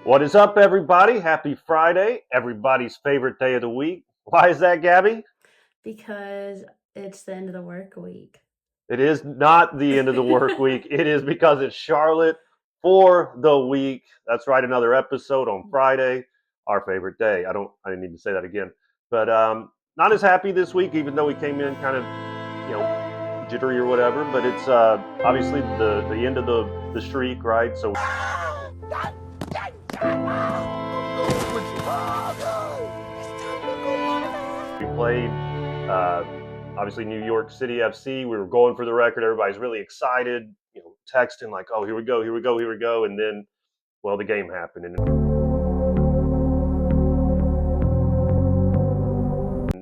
What is up, everybody? Happy Friday, everybody's favorite day of the week. Why is that, Gabby? Because it's the end of the work week. It is not the end of the work week. It is because it's Charlotte for the week. That's right, another episode on Friday, our favorite day. I didn't need to say that again. But not as happy this week, even though we came in kind of, jittery or whatever. But it's obviously the end of the streak, right? So we played, uh, obviously, New York City FC. We were going for the record. Everybody's really excited, texting like, "Oh, here we go, here we go, here we go," and then, well, the game happened, and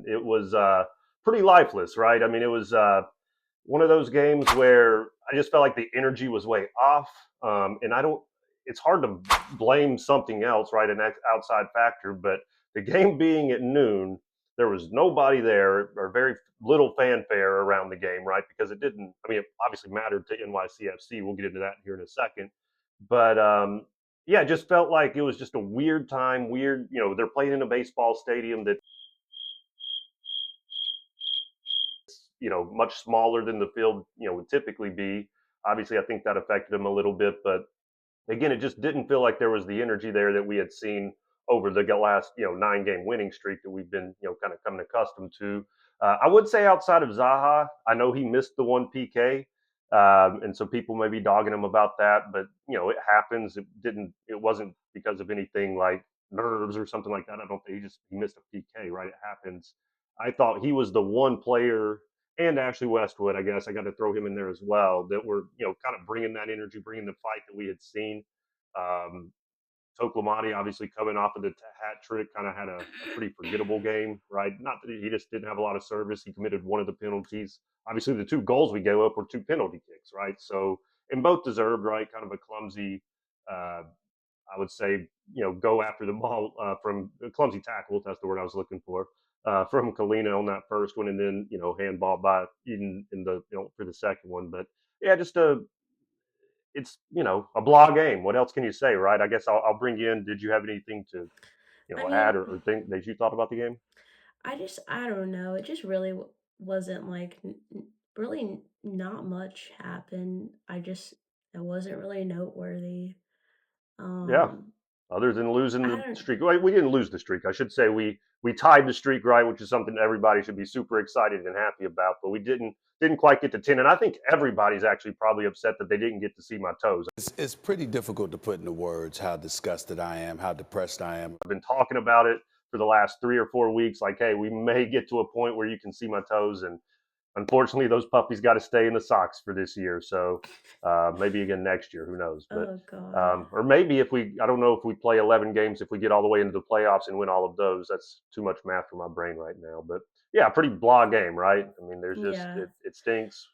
it was pretty lifeless, right? I mean, it was one of those games where I just felt like the energy was way off, and I don't. It's hard to blame something else, right? An outside factor, but the game being at noon, there was nobody there or very little fanfare around the game, right? Because it didn't. I mean, it obviously mattered to NYCFC. We'll get into that here in a second, but yeah, it just felt like it was just a weird time. Weird, they're playing in a baseball stadium that much smaller than the field, would typically be. Obviously, I think that affected him a little bit, but again, it just didn't feel like there was the energy there that we had seen over the last, 9 game winning streak that we've been, kind of coming accustomed to. I would say outside of Zaha, I know he missed the one PK. And so people may be dogging him about that, but it happens. It wasn't because of anything like nerves or something like that. I don't think he missed a PK, right? It happens. I thought he was the one player, and Ashley Westwood, I guess I got to throw him in there as well, that were, kind of bringing that energy, bringing the fight that we had seen. Um, Toklamati, obviously coming off of the hat trick, kind of had a pretty forgettable game, right? Not that he just didn't have a lot of service. He committed one of the penalties. Obviously, the 2 goals we gave up were 2 penalty kicks, right? So, and both deserved, right? Kind of a clumsy, uh, I would say, go after the ball from a clumsy tackle. That's the word I was looking for. From Kalina on that first one, and then handball by Eden in the for the second one. But yeah, just it's a blah game. What else can you say, right? I guess I'll bring you in. Did you have anything to I add mean, or think that you thought about the game? I don't know. It just really wasn't like really not much happened. It wasn't really noteworthy. Yeah. Um, Other than losing I the don't. streak, well, we didn't lose the streak. I should say we tied the streak, right, which is something everybody should be super excited and happy about. But we didn't quite get to 10, and I think everybody's actually probably upset that they didn't get to see my toes. It's pretty difficult to put into words how disgusted I am, how depressed I am. I've been talking about it for the last 3 or 4 weeks. Like, hey, we may get to a point where you can see my toes, and unfortunately, those puppies got to stay in the socks for this year. So maybe again next year, who knows? But Oh God. or maybe I don't know if we play 11 games, if we get all the way into the playoffs and win all of those, that's too much math for my brain right now. But yeah, pretty blah game, right? I mean, there's just Yeah, it stinks,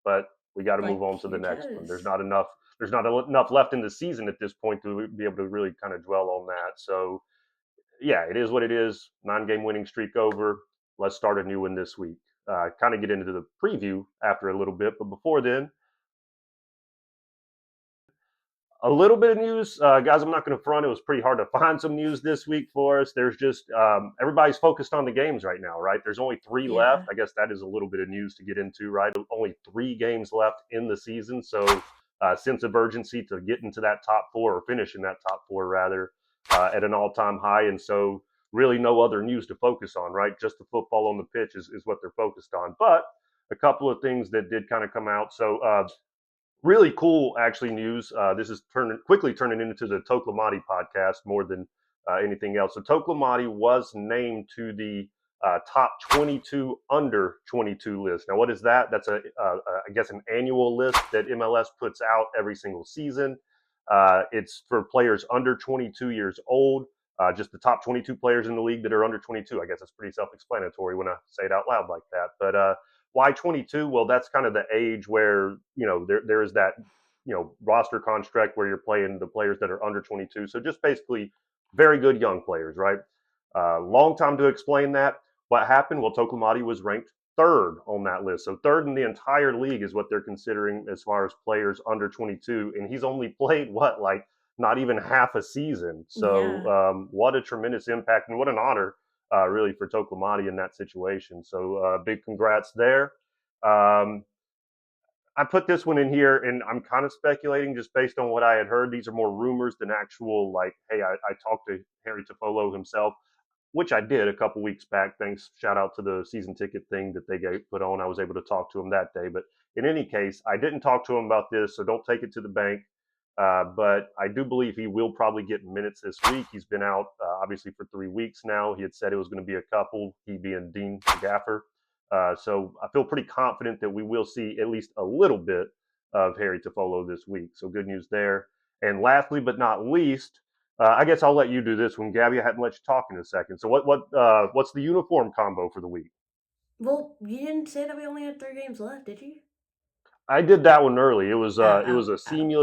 but we got to move on like to the your next one. toes. There's not enough left in the season at this point to be able to really kind of dwell on that. So yeah, it is what it is. 9 game winning streak over. Let's start a new one this week. Kind of get into the preview after a little bit, but before then, a little bit of news, guys. I'm not going to front. It was pretty hard to find some news this week for us. There's just everybody's focused on the games right now, right? There's only 3 left. Yeah. I guess that is a little bit of news to get into, right? Only 3 games left in the season, so sense of urgency to get into that top four or finish in that top four rather at an all-time high, and so really no other news to focus on, right? Just the football on the pitch is what they're focused on. But a couple of things that did kind of come out. So really cool, actually, news. This is quickly turning into the Toklamati podcast more than anything else. So Toklamati was named to the top 22 under 22 list. Now, what is that? That's I guess, an annual list that MLS puts out every single season. It's for players under 22 years old. Just the top 22 players in the league that are under 22. I guess it's pretty self-explanatory when I say it out loud like that. But why 22? Well, that's kind of the age where there is that roster construct where you're playing the players that are under 22. So just basically very good young players, right? Long time to explain that. What happened? Well, Tokomati was ranked third on that list. So third in the entire league is what they're considering as far as players under 22, and he's only played what, like not even half a season. So Yeah. what a tremendous impact and what an honor, really, for Toklamati in that situation. So big congrats there. Um, I put this one in here, and I'm kind of speculating just based on what I had heard. These are more rumors than actual, like, hey, I talked to Harry Tofolo himself, which I did a couple weeks back. Thanks, shout out to the season ticket thing that they put on. I was able to talk to him that day. But in any case, I didn't talk to him about this, so don't take it to the bank. But I do believe he will probably get minutes this week. He's been out, obviously, for 3 weeks now. He had said it was going to be a couple, he being Dean Gaffer. So I feel pretty confident that we will see at least a little bit of Harry Tofolo this week. So good news there. And lastly, but not least, I guess I'll let you do this one, Gabby. I hadn't let you talk in a second. So what's the uniform combo for the week? Well, you didn't say that we only had 3 games left, did you? I did that one early. It Oh, was a oh,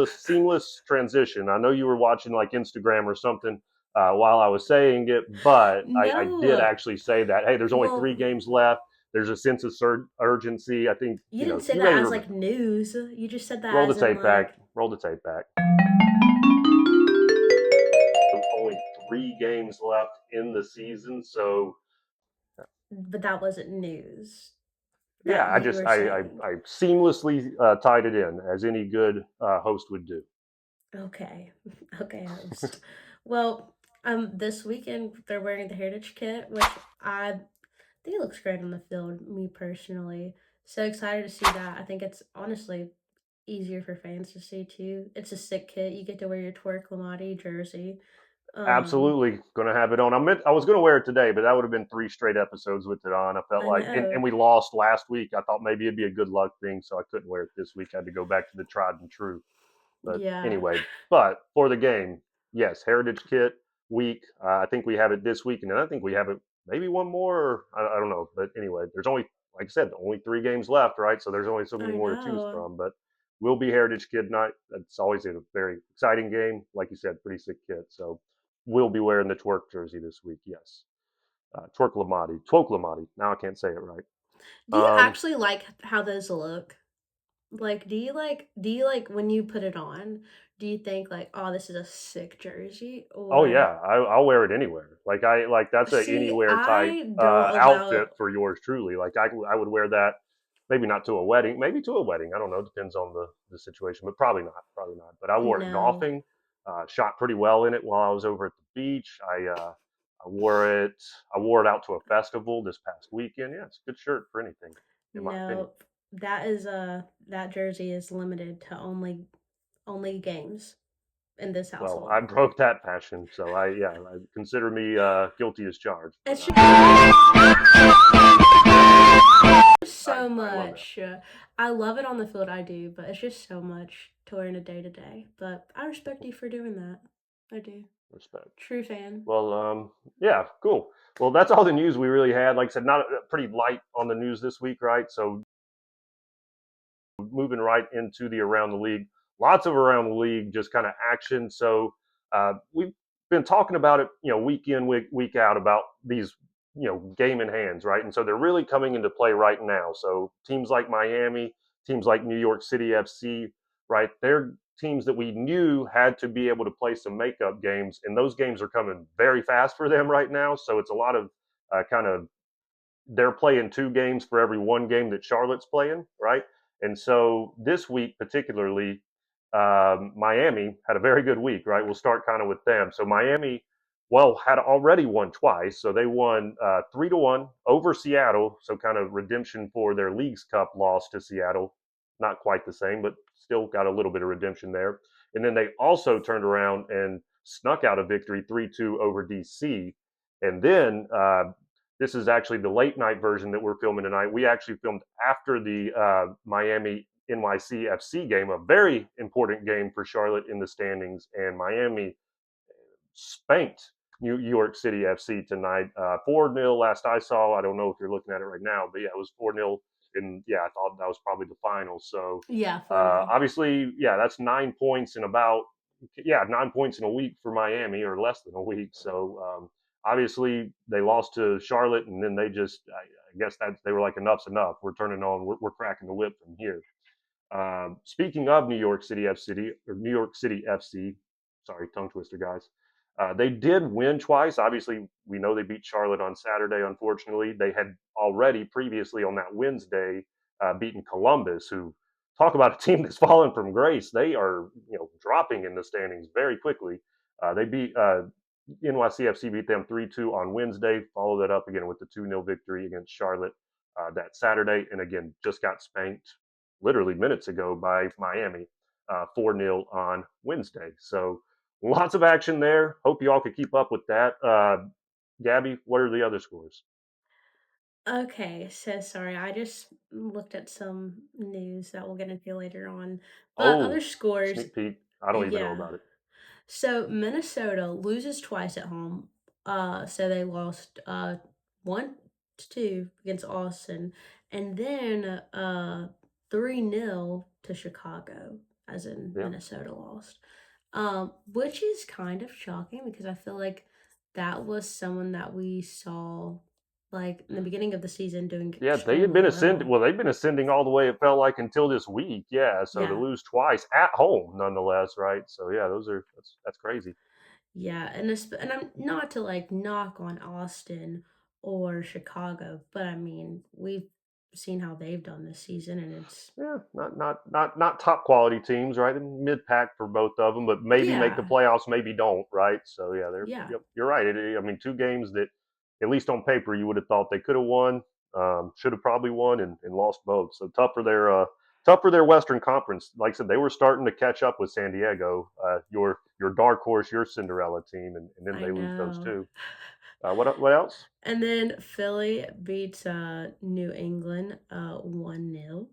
seamless transition. I know you were watching like Instagram or something while I was saying it, but I did no. actually say that. Hey, there's only three Well, games left. There's a sense of urgency. I think you didn't say you may that as remember. like news. You just said Roll that the as in tape back. like, Roll the tape back. Only 3 games left in the season, so but that wasn't news yeah, that you were saying. I seamlessly tied it in as any good host would do. Okay. Okay, host. Well, this weekend they're wearing the Heritage kit, which I think it looks great on the field, me personally. So excited to see that. I think it's honestly easier for fans to see too. It's a sick kit. You get to wear your Twerk Lamati jersey. Um, Absolutely going to have it on. I was going to wear it today, but that would have been 3 straight episodes with it on. I felt I like, and know. we lost last week. I thought maybe it'd be a good luck thing, so I couldn't wear it this week. I had to go back to the tried and true. But Yeah. anyway, but for the game, yes, Heritage Kit week. I think we have it this week, and then I think we have it maybe one more. Or, I don't know, but anyway, there's only, like I said, only 3 games left, right? So there's only so many I more to choose know. from. But will be Heritage Kid night. It's always a very exciting game, like you said, pretty sick kit. So we'll be wearing the twerk jersey this week. Yes, twerk Lamati. Now I can't say it right. Do you Um, actually like how those look? Like, do you like when you put it on, do you think like, "Oh, this is a sick jersey," Oh or yeah, I'll wear it anywhere. Like that's a see, anywhere type I don't outfit allow for yours truly. Like I would wear that, maybe not to a wedding, maybe to a wedding. I don't know, depends on the situation, but probably not, probably not. But I wore it no, golfing. Shot pretty well in it while I was over at the beach. I wore it. I wore it out to a festival this past weekend. Yeah, it's a good shirt for anything, in my opinion. nope. That jersey is limited to only games in this Well, household. I broke that passion, so I consider me guilty as charged. But It's just so I love that much. I love it on the field, I do, but it's just so much to learn a day to day. But I respect you for doing that. I do. respect. True fan. Well, yeah, cool. Well, that's all the news we really had. Like I said, not pretty light on the news this week, right? So moving right into the around the league, lots of around the league, just kind of action. So we've been talking about it, week in, week out about these, game in hands, right? And so they're really coming into play right now. So teams like Miami, teams like New York City FC, right? They're teams that we knew had to be able to play some makeup games, and those games are coming very fast for them right now. So it's a lot of kind of they're playing 2 games for every 1 game that Charlotte's playing, right? And so this week, particularly, Miami had a very good week, right? We'll start kind of with them. So Miami, well, had already won twice. So they won 3-1 over Seattle. So kind of redemption for their Leagues Cup loss to Seattle. Not quite the same, but still got a little bit of redemption there. And then they also turned around and snuck out a victory 3-2 over DC. And then this is actually the late night version that we're filming tonight. We actually filmed after the Miami NYCFC game, a very important game for Charlotte in the standings, and Miami spanked New York City FC tonight. 4-0 last I saw. I don't know if you're looking at it right now, but yeah, it was 4-0. And yeah, I thought that was probably the final. So Yeah, 4-0. obviously, yeah, that's 9 points in about, yeah, 9 points in a week for Miami, or less than a week. So obviously they lost to Charlotte, and then they just, I guess that they were like, enough's enough. We're turning on, we're cracking the whip from here. Speaking of New York City FC, or New York City FC, sorry, tongue twister, guys. They did win twice. Obviously, we know they beat Charlotte on Saturday. Unfortunately, they had already previously on that Wednesday beaten Columbus, who talk about a team that's fallen from grace. They are dropping in the standings very quickly. They beat NYCFC beat them 3-2 on Wednesday. Follow that up again with the 2-0 victory against Charlotte that Saturday, and again just got spanked literally minutes ago by Miami 4-0 on Wednesday. So lots of action there. Hope you all could keep up with that. Gabby, what are the other scores? Okay, so sorry, I just looked at some news that we'll get into later on. But other Oh, scores, sneak peek. I don't even know yeah. about it. So Minnesota loses twice at home. So they lost 1-2 against Austin, and then 3-0 to Chicago, as in Yeah. Minnesota lost. Which is kind of shocking because I feel like that was someone that we saw like in the beginning of the season doing Yeah, they had extremely been ascending. well. Well, they've been ascending all the way. It felt like until this week. Yeah, so to Yeah. lose twice at home, nonetheless, right? So yeah, that's crazy. Yeah, and I'm not to like knock on Austin or Chicago, but I mean, we've seen how they've done this season and it's Yeah, not top quality teams, right? Mid pack for both of them, but maybe make the yeah, playoffs, maybe don't, right? So yeah, they're yeah, yep, you're right. I mean, two games that at least on paper you would have thought they could have won, should have probably won, and lost both. So tough for their Western Conference. Like I said, they were starting to catch up with San Diego, your dark horse, your Cinderella team, and then I they lose those know. two. What else? And then Philly beats New England 1-0,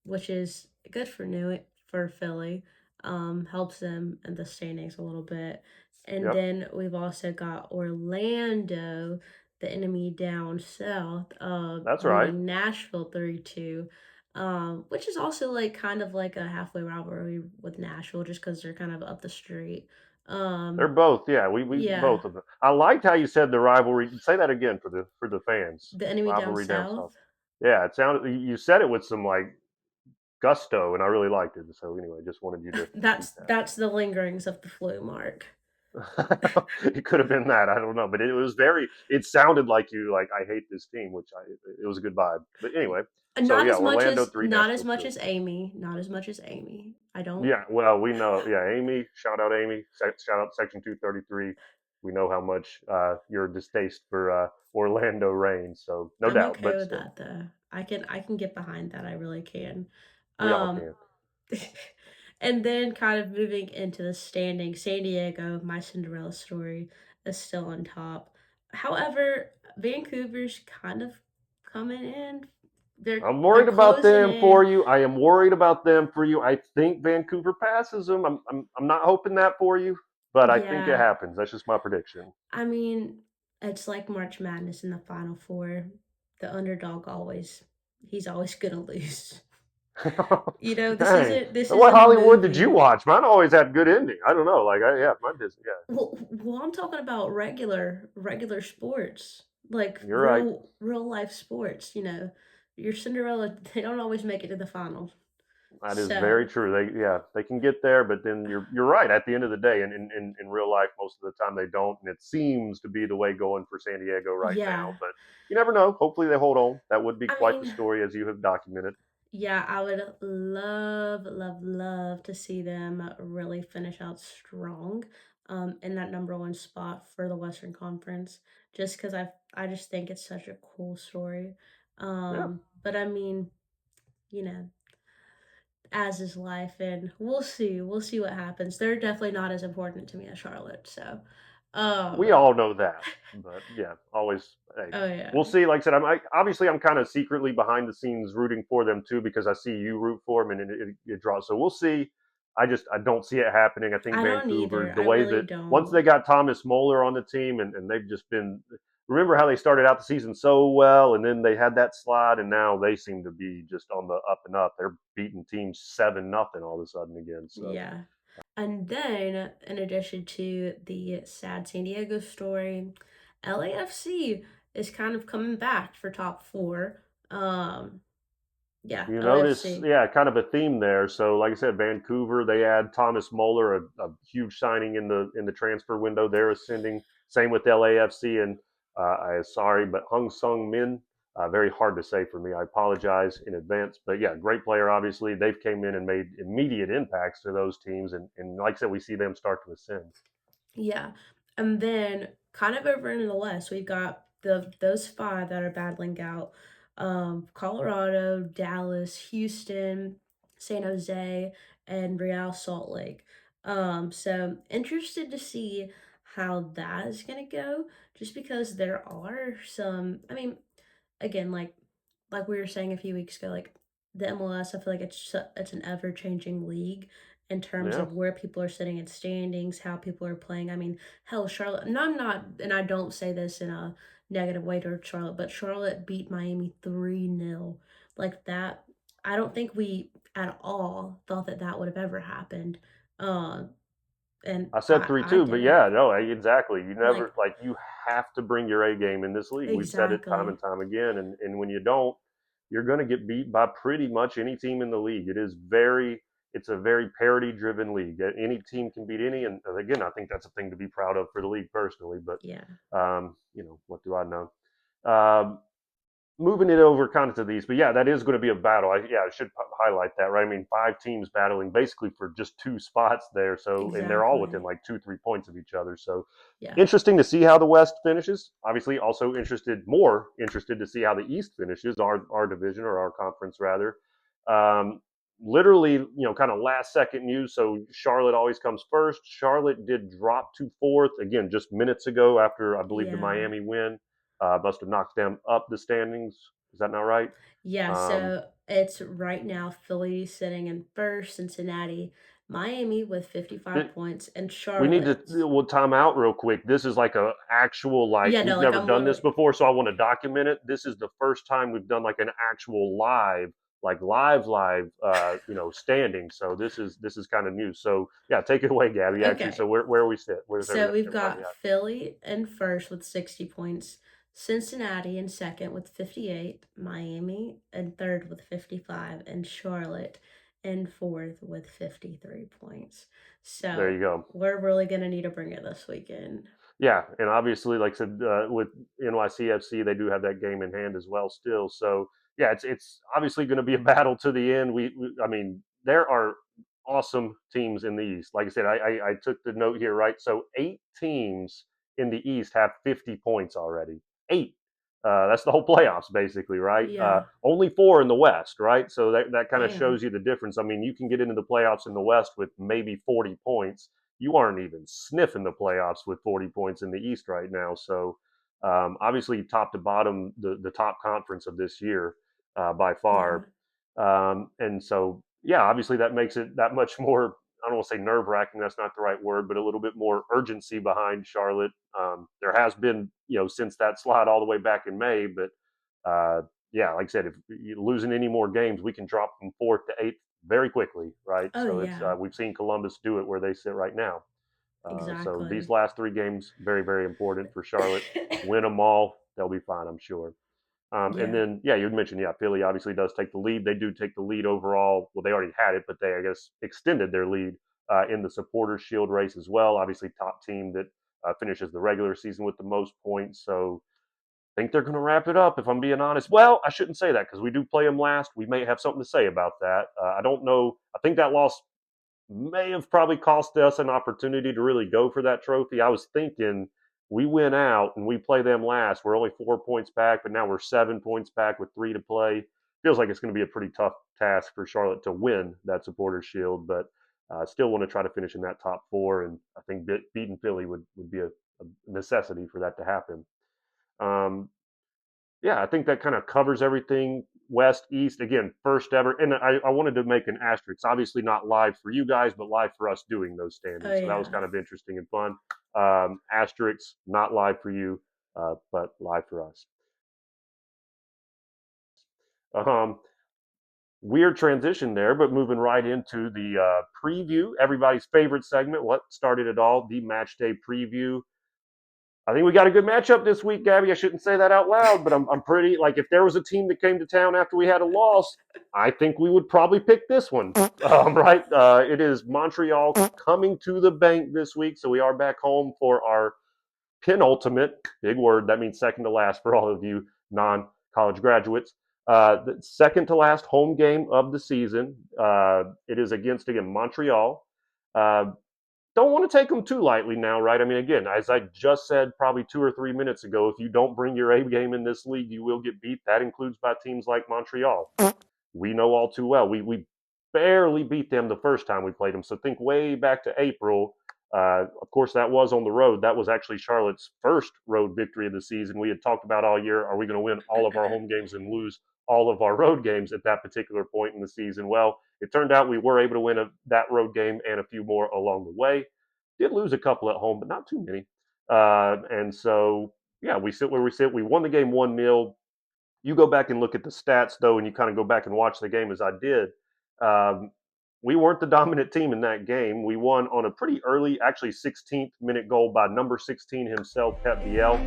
which is good for Philly. Helps them in the standings a little bit. And Yep, then we've also got Orlando, the enemy down south, that's right. beating Nashville 3-2. Which is also like kind of like a halfway rivalry with Nashville just because they're kind of up the street. They're Um, both, yeah. We yeah, both of them. I liked how you said the rivalry. Say that again for the fans. the enemy down Rivalry down south. south. Yeah, it sounded. You said it with some like gusto, and I really liked it. So anyway, just wanted you to repeat That's the lingerings of the flu, Mark. that. It could have been that. I don't know, but it was very. It sounded like you like I hate this team, which it was a good vibe. But anyway, so Not yeah, as much Orlando as 3, not as Nashville much 2. as Amy. Not as much as Amy. I don't. Yeah, well, we know. Yeah, Amy, shout out Amy, shout out Section 233. We know how much your distaste for Orlando reigns, so no I'm doubt, okay but with still, that though. I can get behind that. I really can. we all Um can. and then kind of moving into the standing, San Diego, my Cinderella story, is still on top. However, Vancouver's kind of coming in. I'm They're worried about closing them for in. you. I am worried about them for you. I think Vancouver passes them. I'm not hoping that for you, but I think it Yeah. happens. That's just my prediction. I mean, it's like March Madness in the Final Four. The underdog always he's always gonna lose. This Dang, isn't this what isn't a Hollywood did you movie. watch? Mine always had good ending. I don't know. Yeah, mine did. Yeah, Well, I'm talking about regular sports, like you're right. real life sports. Your Cinderella they don't always make it to the final. That is very So true. They can get there, but then you're right. At the end of the day, in real life, most of the time they don't, and it seems to be the way going for San Diego right now. yeah, But you never know. Hopefully they hold on. That would be I quite the mean, story, as you have documented. yeah, I would love, love, love to see them really finish out strong, in that number one spot for the Western Conference. Just because I just think it's such a cool story. Yeah, But I mean, you know, as is life, and we'll see what happens. They're definitely not as important to me as Charlotte. So, we um, all know that. But yeah, always. Hey, oh yeah, we'll see. Like I said, obviously I'm kind of secretly behind the scenes rooting for them too because I see you root for them and it draws. So we'll see. I don't see it happening. I think I don't Vancouver, either. the I way really that once they don't. got Thomas Moeller on the team and they've just been. Remember how they started out the season so well, and then they had that slide, and now they seem to be just on the up and up. They're beating teams 7-0 all of a sudden again. So Yeah. And then, in addition to the sad San Diego story, LAFC is kind of coming back for top four. Um, Yeah, You notice, OFC. yeah, kind of a theme there. So, like I said, Vancouver, they add Thomas Muller, a huge signing in the transfer window. They're ascending. Same with LAFC and I sorry, but Hung Sung Min. Very hard to say for me. I apologize in advance. But yeah, great player. Obviously, they've came in and made immediate impacts to those teams, and like I said, we see them start to ascend. Yeah. And then kind of over in the West, we've got those five that are battling out. Colorado, Dallas, Houston, San Jose, and Real Salt Lake. So interested to see how that is gonna go, just because there are some, I mean, again, like we were saying a few weeks ago, like the MLS, I feel like it's an ever changing league in terms Yeah, of where people are sitting in standings, how people are playing. I mean, hell, Charlotte. And I'm not, and I don't say this in a negative way toward Charlotte, but Charlotte beat Miami 3-0, like that. I don't think we at all thought that that would have ever happened. Uh, and I said three I two, but didn't yeah, no, exactly. You never like like you have to bring your A game in this league. We've said it time exactly. and time again, and when you don't, you're going to get beat by pretty much any team in the league. It's a very parity driven league. Any team can beat any, and again, I think that's a thing to be proud of for the league personally. But Yeah. what do I know? Um, Moving it over kind of to these, but yeah, that is going to be a battle. I should highlight that, right? I mean, five teams battling basically for just two spots there. So, and they're all within Exactly. like 2, 3 points of each other. So, Yeah. interesting to see how the West finishes. Obviously, also more interested to see how the East finishes, our division or our conference rather. Um, Literally, kind of last second news. So Charlotte always comes first. Charlotte did drop to fourth again just minutes ago after I believe the Yeah. Miami win. Must have knocked them up the standings. Is that not right? Yeah, Um, so it's right now Philly sitting in first, Cincinnati, Miami with 55 th- points, and we need to Charlotte. we'll time out real quick. This is like a actual like Yeah, no, we've like never I'm done this literally before, so I want to document it. This is the first time we've done like an actual live, like live, standing. So this is kind of new. So yeah, take it away, Gabby. Actually, so okay. where we sit? Where's So we've everybody got at? Philly in first with 60 points, Cincinnati in second with 58, Miami in third with 55, and Charlotte in fourth with 53 points. There So you go. we're really gonna need to bring it this weekend. Yeah, and obviously, like I said, with NYCFC, they do have that game in hand as well, still. So yeah, it's obviously going to be a battle to the end. I mean, there are awesome teams in the East. Like I said, I took the note here, right? So 8 teams in the East have 50 points already. Eight. That's the whole playoffs, basically, right? Yeah. Only four in the West, right? So that kind of Damn. shows you the difference. I mean, you can get into the playoffs in the West with maybe 40 points, you aren't even sniffing the playoffs with 40 points in the East right now. So obviously, top to bottom, the top conference of this year by Yeah. far. And so, yeah, obviously that makes it that much more. I don't want to say nerve wracking. That's not the right word, but a little bit more urgency behind Charlotte. There has been, since that slide all the way back in May, but yeah, like I said, if you're losing any more games, we can drop from fourth to eighth very quickly, right? Oh So it's yeah. we've seen Columbus do it where they sit right now. So these Exactly. last 3 games very very important for Charlotte. Win them all, they'll be fine, I'm sure. And Yeah. then yeah, you mentioned Philly obviously does take the lead. They do take the lead overall. Well, they already had it, but they I guess extended their lead in the Supporters Shield race as well. Obviously, top team that finishes the regular season with the most points. So think they're going to wrap it up if I'm being honest. Well, I shouldn't say that because we do play them last. We may have something to say about that. I don't know. I think that loss may have probably cost us an opportunity to really go for that trophy. I was thinking we win out and we play them last. We're only 4 points back, but now we're 7 points back with 3 to play. Feels like it's going to be a pretty tough task for Charlotte to win that Supporters Shield, but I still want to try to finish in that top four. And I think beating Philly would be a necessity for that to happen. Um, yeah, I think that kind of covers everything. West, East, again, first ever. And I wanted to make an asterisk. Obviously, not live for you guys, but live for us doing those Oh standings. So that was yeah. kind of interesting and fun. Asterisks, not live for you, but live for us. Um, Weird transition there, but moving right into the preview, everybody's favorite segment. What started it all? The match day preview. I think we got a good matchup this week, Gabby. I shouldn't say that out loud, but I'm pretty like if there was a team that came to town after we had a loss, I think we would probably pick this one. Right? It is Montreal coming to the bank this week, so we are back home for our penultimate, big word, that means second to last for all of you non college graduates. The second to last home game of the season. It is against, again, Montreal. Uh, don't want to take them too lightly now, right? I mean, again, as I just said probably 2 or 3 minutes ago, if you don't bring your A game in this league, you will get beat. That includes by teams like Montreal. We know all too well. We barely beat them the first time we played them. So think way back to April. Of course, that was on the road. That was actually Charlotte's first road victory of the season. We had talked about all year, are we going to win all of our home games and lose all of our road games at that particular point in the season? Well, it turned out we were able to win that road game and a few more along the way. Did lose a couple at home, but not too many. And so, yeah, we sit where we sit. We won the game 1-0. You go back and look at the stats though, and you kind of go back and watch the game as I did. Um, we weren't the dominant team in that game. We won on a pretty early, actually 16th minute goal by number 16 himself, Pep Biel.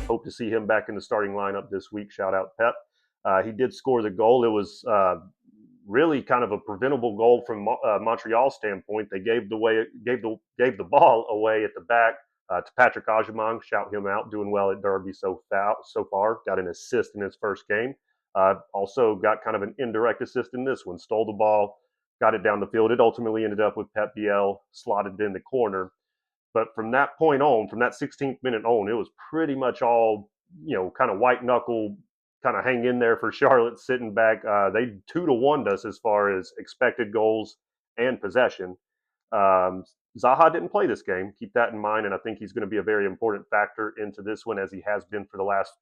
Hope to see him back in the starting lineup this week. Shout out Pep. He did score the goal. It was really kind of a preventable goal from Montreal standpoint. They gave the ball away at the back to Patrick Ajamang. Shout him out, doing well at Derby so far. Got an assist in his first game. Also got kind of an indirect assist in this one. Stole the ball, got it down the field. It ultimately ended up with Pep Biel slotted in the corner. But from that point on, from that 16th minute on, it was pretty much all, kind of white knuckle, kind of hang in there for Charlotte sitting back. They 2-1'd us as far as expected goals and possession. Um, Zaha didn't play this game. Keep that in mind, and I think he's going to be a very important factor into this one as he has been for the last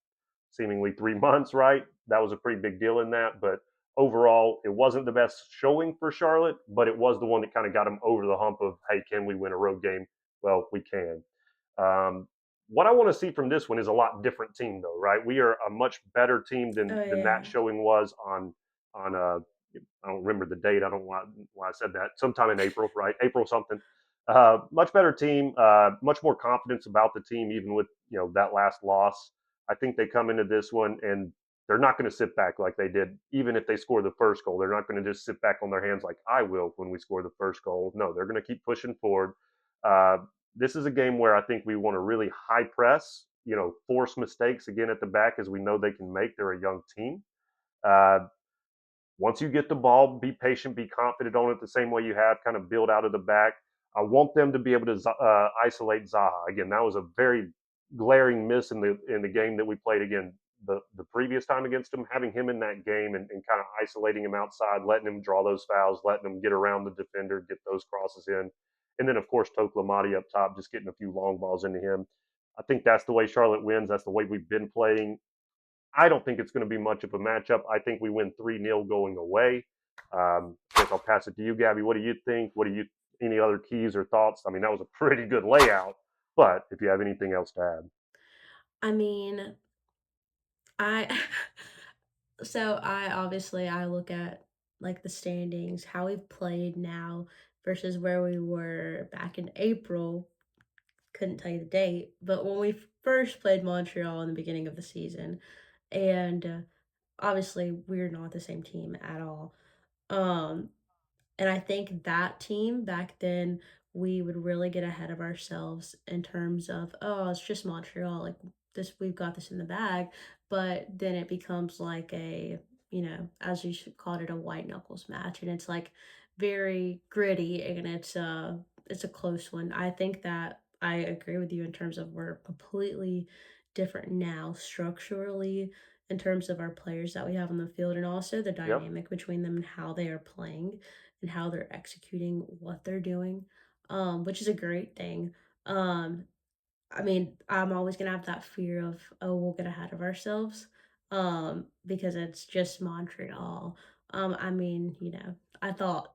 seemingly 3 months. Right, that was a pretty big deal in that. But overall, it wasn't the best showing for Charlotte, but it was the one that kind of got them over the hump of, hey, can we win a road game? Well, we can. Um, what I want to see from this one is a lot different team, though, right? We are a much better team than Oh that yeah. showing was on I don't remember the date. I don't know why I said that. Sometime in April, right? April something. Much better team. Much more confidence about the team, even with that last loss. I think they come into this one and they're not going to sit back like they did, even if they score the first goal. They're not going to just sit back on their hands like I will when we score the first goal. No, they're going to keep pushing forward. Uh, this is a game where I think we want to really high press, force mistakes again at the back as we know they can make. They're a young team. Uh, Once you get the ball, be patient, be confident on it the same way you have, kind of build out of the back. I want them to be able to isolate Zaha. Again, that was a very glaring miss in the game that we played again the previous time against him. Having him in that game and kind of isolating him outside, letting him draw those fouls, letting him get around the defender, get those crosses in. And then, of course, Toklamati up top, just getting a few long balls into him. I think that's the way Charlotte wins. That's the way we've been playing. I don't think it's going to be much of a matchup. I think we win 3-0 going away. I think I'll pass it to you, Gabby. What do you think? Any other keys or thoughts? I mean, that was a pretty good layout, but if you have anything else to add. I mean, I so I obviously I look at like the standings, how we've played now versus where we were back in April. Couldn't tell you the date, but when we first played Montreal in the beginning of the season, and obviously we're not the same team at all. Um, and I think that team back then, we would really get ahead of ourselves in terms of, oh, it's just Montreal. Like this, we've got this in the bag. But then it becomes like as you should call it, a white knuckles match, and it's like very gritty, and it's a close one. I think that I agree with you in terms of we're completely different now structurally in terms of our players that we have on the field and also the Yep. dynamic between them and how they are playing and how they're executing what they're doing, which is a great thing. Um, I mean, I'm always gonna have that fear of, oh, we'll get ahead of ourselves, because it's just Montreal. I mean, I thought,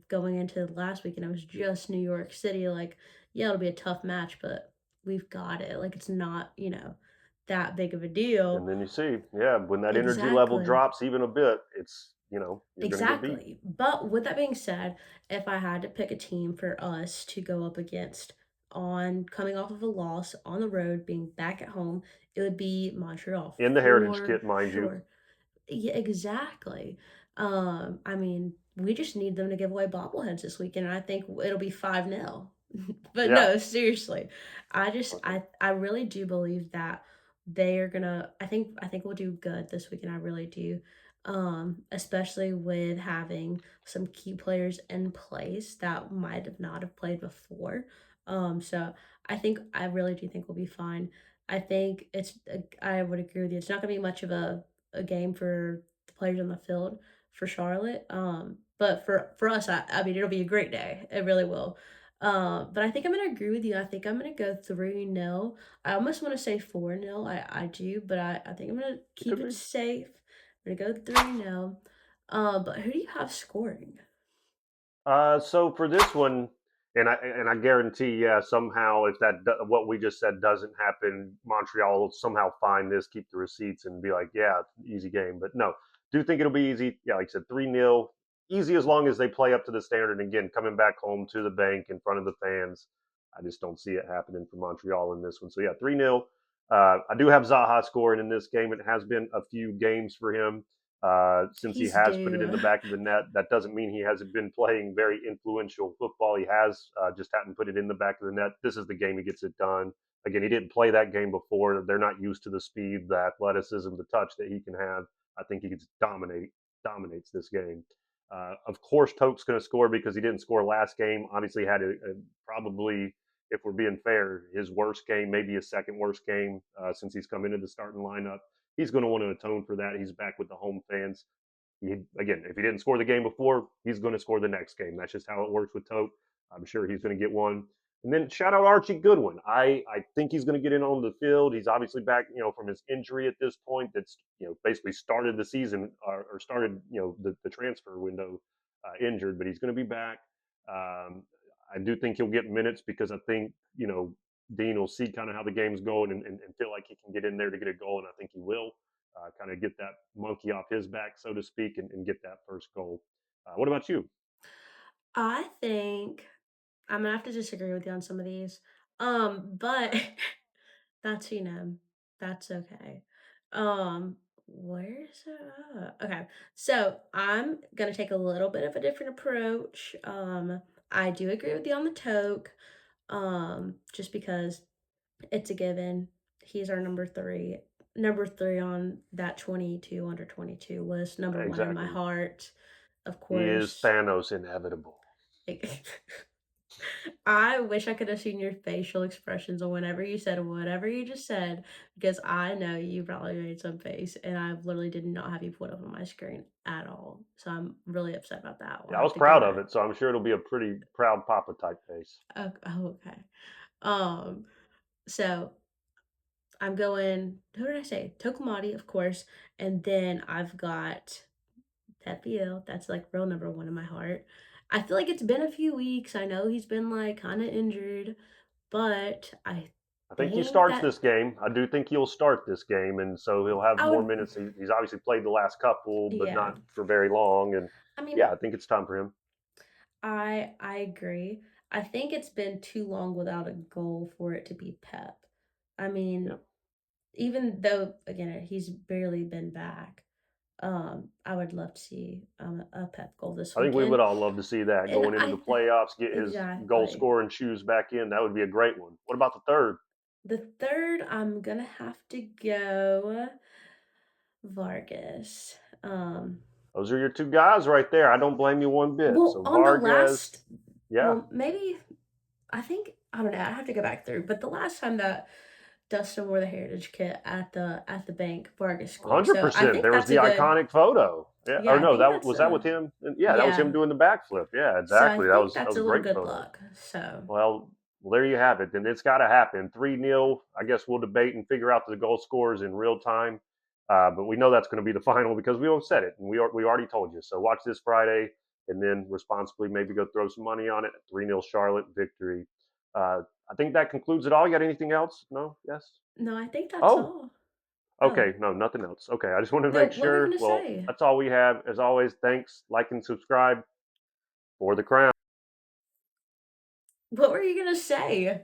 going into last week and it was just New York City, like, yeah, it'll be a tough match, but we've got it. Like, it's not, that big of a deal. And then you see, yeah, when that energy level Exactly. drops even a bit, you're going to get beat. Exactly. But with that being said, if I had to pick a team for us to go up against on coming off of a loss on the road, being back at home, it would be Montreal In the Heritage for Kit, mind you. sure. Yeah, exactly. I mean, we just need them to give away bobbleheads this weekend, and I think it'll be 5-0. But Yeah. no, seriously. I just Okay. I really do believe that they are gonna I think we'll do good this weekend. I really do. Especially with having some key players in place that might have not have played before. So I really do think we'll be fine. I think I would agree with you. It's not gonna be much of a game for the players on the field for Charlotte. But for us, I mean, it'll be a great day. It really will. But I think I'm gonna agree with you. I think I'm gonna go 3-0. I almost want to say 4-0. I do, but I think I'm gonna It keep could it be. safe. I'm gonna go 3-0. But who do you have scoring? So for this one, and I guarantee, yeah, somehow if what we just said doesn't happen, Montreal will somehow find this, keep the receipts, and be like, yeah, easy game. But no, do think it'll be easy. Yeah, like I said, 3-0, easy as long as they play up to the standard. And again, coming back home to the bank in front of the fans, I just don't see it happening for Montreal in this one. So yeah, 3-0. I do have Zaha scoring in this game. It has been a few games for him since he He's has put it in due. the back of the net. That doesn't mean he hasn't been playing very influential football. He has just hadn't put it in the back of the net. This is the game he gets it done. Again, he didn't play that game before. They're not used to the speed, the athleticism, the touch that he can have. I think he gets dominates this game. Of course, Toke's going to score because he didn't score last game. Obviously, had probably, if we're being fair, his worst game, maybe his second worst game since he's come into the starting lineup. He's going to want to atone for that. He's back with the home fans. Again, if he didn't score the game before, he's going to score the next game. That's just how it works with Tote. I'm sure he's going to get one. And then shout out Archie Goodwin. I think he's going to get in on the field. He's obviously back, from his injury at this point. That's basically started the season or started the transfer window injured, but he's going to be back. Um, I do think he'll get minutes because I think Dean will see kind of how the game's going and feel like he can get in there to get a goal, and I think he will kind of get that monkey off his back, so to speak, and get that first goal. What about you? I think I'm gonna have to disagree with you on some of these. But that's that's okay. Where's it at? Okay, so I'm gonna take a little bit of a different approach. I do agree with you on the toke. Just because it's a given. He's our number three on that 22 under 22 list. Number one in my Exactly. heart, of He is course. Thanos inevitable. I wish I could have seen your facial expressions on whenever you said whatever you just said, because I know you probably made some face, and I literally did not have you put up on my screen at all. So I'm really upset about that. We'll Yeah, I have was to go proud of back. it, so I'm sure it'll be a pretty proud Papa type face. Okay. Um. So I'm going. Who did I say? Tokomati, of course, and then I've got Pepe. That's like real number one in my heart. I feel like it's been a few weeks. I know he's been like kind of injured, but I I think he think starts that this game. I do think he'll start this game, and so he'll have I more would, minutes. He's obviously played the last couple, but yeah. not for very long. And I mean, yeah, I think it's time for him. I agree. I think it's been too long without a goal for it to be Pep. I Yeah, mean, even though again he's barely been back, I would love to see a Pep goal this I think we would weekend. all love to see that And going into the playoffs, get his goal exactly. scoring shoes back in. That would be a great one. What about the third? The third, I'm gonna have to go Vargas. Those are your two guys right there. I don't blame you one bit. Well, So on the Vargas, last, yeah, well, maybe I don't know. I have to go back through, but the last time that Dustin wore the Heritage Kit at the bank, Vargas scored. So I 100%. think There was that's the a good. iconic photo. Yeah, Yeah, or I no, think that that's was that with a him. Yeah, that was him yeah. doing the backflip. Yeah, So I exactly. That think was that that's was a a little great good photo. luck. So Well, there you have it. And it's got to happen. 3-0. I guess we'll debate and figure out the goal scores in real time. But we know that's going to be the final because we all said it and we already told you. So watch this Friday and then responsibly maybe go throw some money on it. 3-0 Charlotte victory. I think that concludes it all. You got anything else? No? Yes? no, I think that's Oh, all. Oh, Okay, no, nothing else. Okay, I just wanted to no, make what were you sure. gonna Well, say? that's all we have. As always, thanks, like and subscribe for the crown. What were you gonna say?